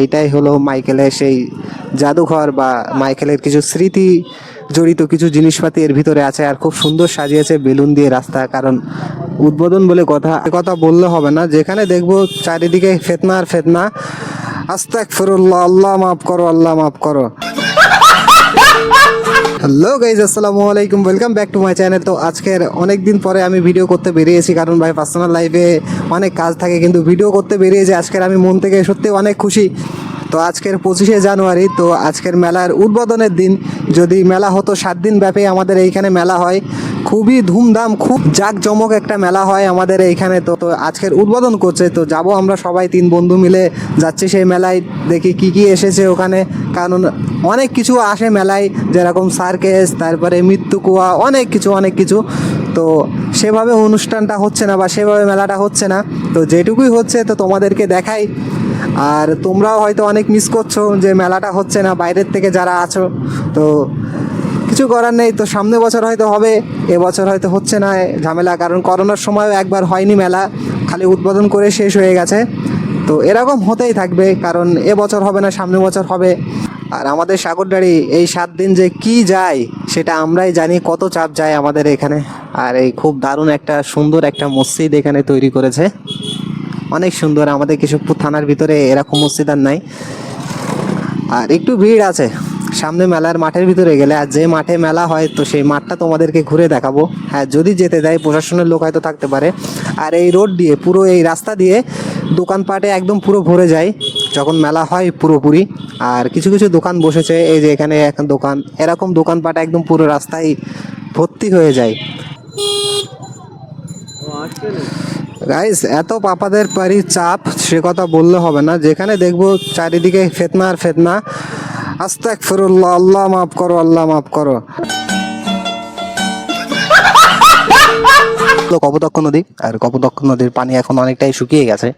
এইটাই হলো মাইকেলের সেই জাদুঘর বা মাইকেলের কিছু স্মৃতি জড়িত কিছু জিনিসপাতি এর ভিতরে আছে। আর খুব সুন্দর সাজিয়েছে বেলুন দিয়ে রাস্তা, কারণ উদ্বোধন বলে কথা বললে হবে না। যেখানে দেখবো চারিদিকে ফেতনা আর ফেতনা। আস্তাগফিরুল্লাহ, আল্লাহ মাফ করো, আল্লাহ মাফ করো। হ্যালো গাইজ, আসসালামু আলাইকুম, welcome back to my channel. তো আজকের অনেক দিন পরে আমি ভিডিও করতে বেরিয়েছি, কারণ ভাই পার্সোনাল লাইফে অনেক কাজ থাকে, কিন্তু ভিডিও করতে বেরিয়েছি আজকের আমি মন থেকে সত্যি অনেক খুশি। তো আজকের 25শে জানুয়ারি, তো আজকের মেলার উদ্বোধনের দিন। যদি মেলা হতো 7 দিন ব্যাপী আমাদের এইখানে মেলা হয়, খুবই ধুমধাম, খুব জাঁকজমক একটা মেলা হয় আমাদের এইখানে। তো আজকের উদ্বোধন করছে, তো যাব আমরা সবাই 3 বন্ধু মিলে যাচ্ছি সেই মেলায়। দেখি কি কি এসেছে ওখানে, কারণ অনেক কিছু আসে মেলায়, যেরকম সার্কেস, তারপরে মৃত্যু কুয়া, অনেক কিছু। তো সেভাবে অনুষ্ঠানটা হচ্ছে না বা সেভাবে মেলাটা হচ্ছে না, তো যেটুকুই হচ্ছে তো তোমাদেরকে দেখাই। আর তোমরাও হয়তো অনেক মিস করছো যে মেলাটা হচ্ছে না বাইরের থেকে যারা আছো। তো কিছু করার নেই, তো সামনে বছর হয়তো হবে, এবছর হয়তো হচ্ছে না, ঝামেলা। কারণ করোনার সময়ও একবার হয়নি মেলা, খালি উদ্বোধন করে শেষ হয়ে গেছে। তো এরকম হতেই থাকবে, কারণ এবছর হবে না, সামনে বছর হবে। আর আমাদের সাগরদাড়ি এই 7 দিন যে কি যায় সেটা আমরাই জানি, কত চাপ যায় আমাদের এখানে। আর এই খুব দারুণ একটা সুন্দর একটা মসজিদ এখানে তৈরি করেছে, অনেক সুন্দর। আমাদের কেশবপুর থানার ভিতরে এরকম মসজিদ আর নাই। আর একটু ভিড় আছে সামনে মেলার মাঠের ভিতরে গেলে, আর যে মাঠে মেলা হয় তো সেই মাঠটা তোমাদেরকে ঘুরে দেখাবো। হ্যাঁ, যদি যেতে দেয়, প্রশাসনের লোক হয়তো থাকতে পারে। আর এই রোড দিয়ে, পুরো এই রাস্তা দিয়ে দোকানপাটে একদম পুরো ভরে যায় যখন মেলা হয় পুরোপুরি। আর কিছু দোকান বসেছে, এই যে এখানে এখন দোকান, এরকম দোকানপাট একদম পুরো রাস্তায় ভর্তি হয়ে যায়। গাইস, এত পাপাদের পারি চাপ সে কথা বললে হবে না। যেখানে দেখবো চারিদিকে ফেতনা আর ফেতনা। আস্তাগফিরুল্লাহ, আল্লাহ মাফ করো, আল্লাহ মাফ করো। কপোতাক্ষ নদী, আর কপোতাক্ষ নদীর পানি এখন অনেকটাই শুকিয়ে গেছে,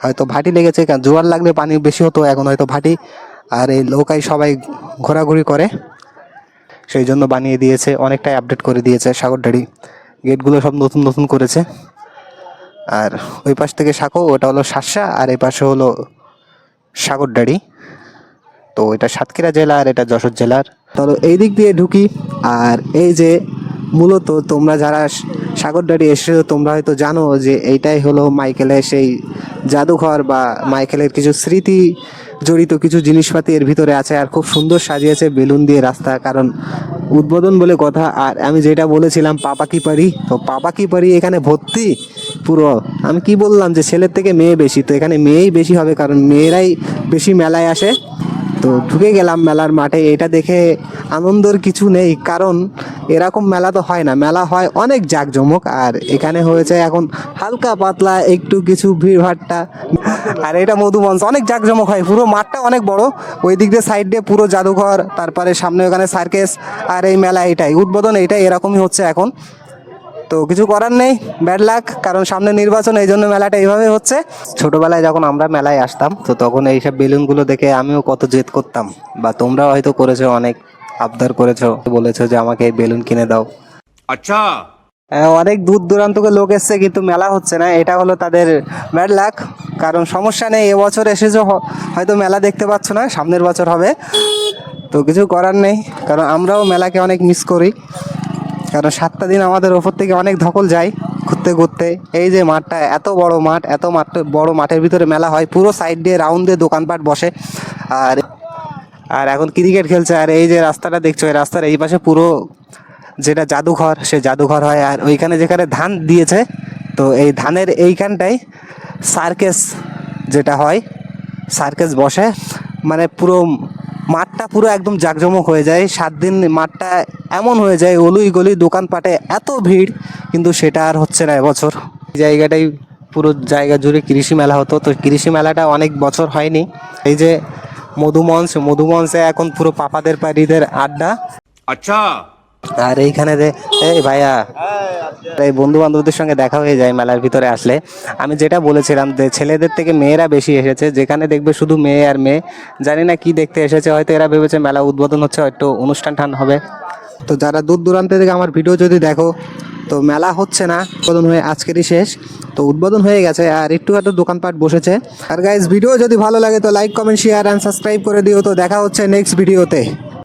হয়তো ভাটি লেগেছে। কারণ জোয়ার লাগলে পানি বেশি হতো, এখন হয়তো ভাটি। আর এই নৌকায় সবাই ঘোরাঘুরি করে, সেই জন্য বানিয়ে দিয়েছে, অনেকটাই আপডেট করে দিয়েছে সাগরদাড়ি। গেটগুলো সব নতুন করেছে। আর ওই পাশ থেকে সাঁকো, ওটা হলো শার্শা, আর এই পাশে হলো সাগরদাড়ি। তো এটা সাতক্ষীরা জেলা আর এটা যশোর জেলার। তো এই দিক দিয়ে ঢুকি। আর এই যে মূলত তোমরা যারা সাগরদাড়ি এসেছো, তোমরা হয়তো জানো যে এইটাই হলো মাইকেলের সেই জাদুঘর বা মাইকেলের কিছু স্মৃতি জড়িত কিছু জিনিসপাতি এর ভিতরে আছে। আর খুব সুন্দর সাজিয়েছে বেলুন দিয়ে রাস্তা, কারণ উদ্বোধন বলে কথা। আর আমি যেটা বলেছিলাম পাপা কি পারি, তো পাপা কি পারি এখানে ভর্তি পুরো। আমি কি বললাম যে ছেলের থেকে মেয়ে বেশি, তো এখানে মেয়েই বেশি হবে, কারণ মেয়েরাই বেশি মেলায় আসে। তো ঢুকে গেলাম মেলার মাঠে। এটা দেখে আনন্দের কিছু নেই, কারণ এরকম মেলা তো হয় না, মেলা হয় অনেক জাঁকজমক। আর এখানে হয়েছে এখন হালকা পাতলা একটু কিছু ভিড়ভাট্টা। আর এটা মধুমঞ্চ, অনেক জাঁকজমক হয়, পুরো মাঠটা অনেক বড়। ওই দিক দিয়ে সাইড দিয়ে পুরো জাদুঘর, তারপরে সামনে ওখানে সার্কেস। আর এই মেলা এইটাই উদ্বোধন, এইটাই এরকমই হচ্ছে এখন। তো কিছু করার নেই, ব্যাড লাক, কারণ সামনে নির্বাচন, এই জন্য মেলাটা এইভাবে হচ্ছে। ছোটবেলায় যখন আমরা মেলায় আসতাম, তো তখন এইসব বেলুনগুলো দেখে আমিও কত জেদ করতাম, বা তোমরাও হয়তো করেছো, অনেক আবদার করেছো, বলেছো যে আমাকে এই বেলুন কিনে দাও। अच्छा। অনেক দূর দূরান্তকে লোক এসছে, কিন্তু মেলা হচ্ছে না, এটা হলো তাদের ব্যাড লাক। কারণ সমস্যা নেই, এবছর এসেছো, হয়তো মেলা দেখতে পাচ্ছ না, সামনের বছর হবে। তো কিছু করার নেই, কারণ আমরাও মেলাকে অনেক মিস করি। কারণ 7টা দিন আমাদের ওপর থেকে অনেক ধকল যায় ঘুরতে। এই যে মাঠটা, এত বড় মাঠ, বড় মাঠের ভিতরে মেলা হয়, পুরো সাইড দিয়ে রাউন্ড দিয়ে দোকানপাট বসে। আর আর এখন ক্রিকেট খেলছে। আর এই যে রাস্তাটা দেখছো, এই রাস্তার এই পাশে পুরো যেটা জাদুঘর, সে জাদুঘর হয়। আর ওইখানে যেখানে ধান দিয়েছে, তো এই ধানের এইখানটাই সার্কেস যেটা হয়, সার্কেস বসে। মানে পুরো মাঠটা পুরো একদম জাঁকজমক হয়ে যায় 7 দিন। মাঠটা এমন হয়ে যায়, অলিই গলি দোকানপাটে এত ভিড়, কিন্তু সেটা আর হচ্ছে না এবছর। এই জায়গাটাই পুরো জায়গা জুড়ে কৃষি মেলা হতো, তো কৃষি মেলাটা অনেক বছর হয়নি। এই যে মধুমঞ্চে এখন পুরো পাপাদের পাড়িদের আড্ডা। अच्छा। আর এইখানে যে এই ভাইয়া, এই বন্ধু বান্ধবদের সঙ্গে দেখা হয়ে যায় মেলার ভিতরে আসলে। আমি যেটা বলেছিলাম যে ছেলেদের থেকে মেয়েরা বেশি এসেছে, যেখানে দেখবে শুধু মেয়ে আর মেয়ে। জানি না কি দেখতে এসেছে, হয়তো এরা ভেবেছে মেলা উদ্বোধন হচ্ছে, হয়তো অনুষ্ঠান টান হবে। তো যারা দূর দূরান্ত থেকে আমার ভিডিও যদি দেখো, তো মেলা হচ্ছে না, উদ্বোধন হয়ে আজকেরই শেষ। তো উদ্বোধন হয়ে গেছে আর একটু হয়তো দোকানপাট বসেছে। আর গাইজ ভিডিও যদি ভালো লাগে তো like comment share and subscribe করে দিও। তো দেখা হচ্ছে নেক্সট ভিডিওতে।